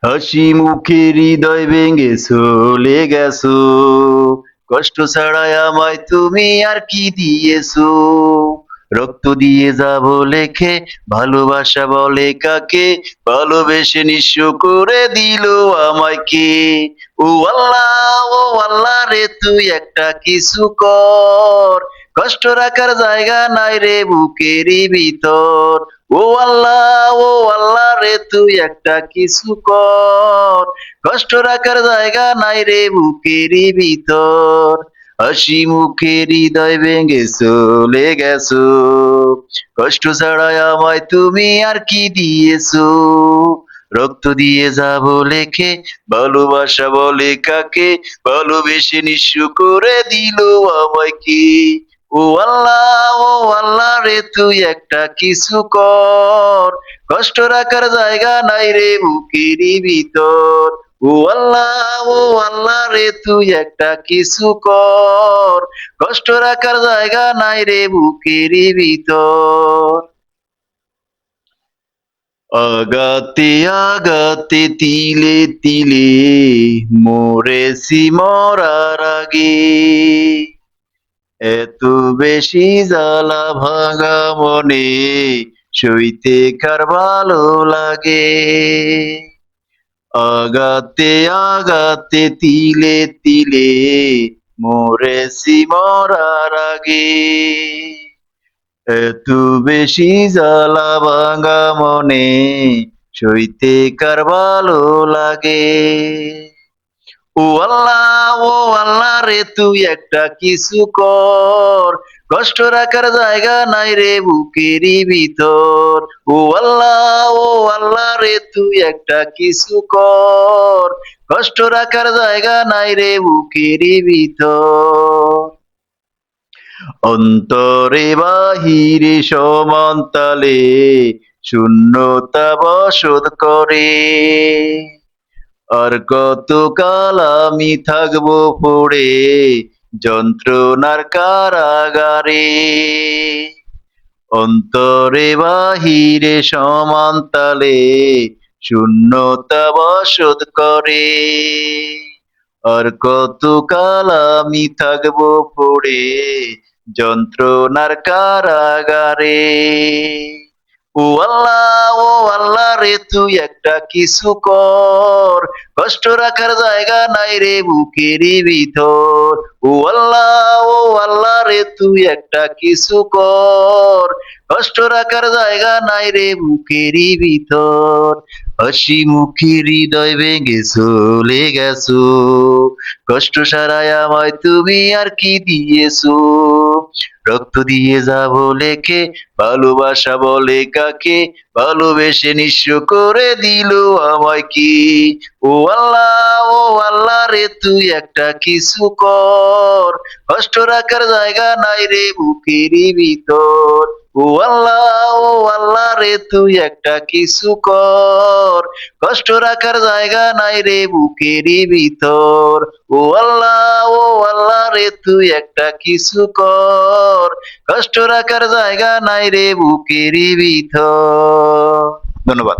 হাসি মুখে হৃদয় ভেঙে চলে গেছো, কষ্ট ছাড়াই আমায় তুমি আর কি দিয়েছো? রক্ত দিয়ে যাব লেখে, ভালোবাসা বলে কাকে, ভালোবেসে নিঃস্ব করে দিল আমায় কে? ও আল্লাহ, ও আল্লাহ রে, তুই একটা কিছু কর, কষ্ট রাখার জায়গা নাই রে বুকেরই ভিতর। ও আল্লাহ, ও আল্লাহ রে, তুই একটা কিছু কর, কষ্ট রাখার জায়গা নাই রে বুকেরই ভিতর। হাসি মুখে হৃদয় ভেঙে চলে গেছো, কষ্ট ছাড়াই আমায় তুমি আর কি দিয়েছো? রক্ত দিয়ে যাব লেখে, ভালোবাসা বলে কাকে, ভালোবেসে নিঃস্ব করে দিল আমায় কি? ও আল্লাহ, ও আল্লাহ রে, তুই একটা কিছু কর, কষ্ট রাখার জায়গা নাই রে বুকেরই ভিতর। ও আল্লাহ, ও আল্লাহ রে, তুই একটা কিছু কর, কষ্ট রাখার জায়গা নাই রে বুকেরই ভিতর। আগাতে আগাতে তিলে তিলে মরেছি মরার আগে, এত বেশি জ্বালা ভাঙা মনে সইতে কার ভালো লাগে? আগাতে আগাতে তিলে তিলে মরেছি মরার আগে, এত বেশি জ্বালা ভাঙা মনে সইতে কার ভালো লাগে? ও আল্লাহ, ও আল্লাহ রে, তুই একটা কিছু কর, কষ্ট রাখার জায়গা নাই রে বুকেরই ভিতর। ও আল্লাহ, ও আল্লাহ রে, তুই একটা কিছু কর, কষ্ট রাখার জায়গা নাই রে বুকেরই ভিতর। অন্তরে বাহিরে সমান তালে শূন্যতা বসত করে, আর কতকাল আমি থাকবো পড়ে যন্ত্রণার কারাগারে? অন্তরে বাহিরে সমান তালে শূন্যতা বসত করে, আর কতকাল আমি থাকবো পড়ে যন্ত্রণার কারাগারে? ও আল্লাহ, ও আল্লাহ রে, তুই একটা কিছু কর, কষ্ট রাখার জায়গা নাই রে বুকেরই ভিতর। ও আল্লাহ, ও আল্লাহ রে, তুই একটা কিছু কর, কষ্ট রাখার জায়গা নাই রে বুকেরই ভিতর। হাসি মুখে হৃদয় ভেঙে চলে গেছো, কষ্ট সারায় আমায় তুমি আর কি দিয়েছো? রক্ত দিয়ে যাব লেখে, ভালোবাসা বলে কাকে, ভালোবেসে নিঃস্ব করে দিল আমায় কি? ও আল্লাহ, ও আল্লাহ রে, তুই একটা কিছু কর, কষ্ট রাখার জায়গা নাই রে বুকেরই ভিতর। ও আল্লাহ, ও আল্লাহ রে, তুই একটা কিছু কর, কষ্ট রাখার জায়গা নাই রে বুকেরই ভিতর। ও আল্লাহ, ও আল্লাহ রে, তুই একটা কিছু কর, কষ্ট রাখার জায়গা নাই রে বুকেরই ভিতর। ধন্যবাদ।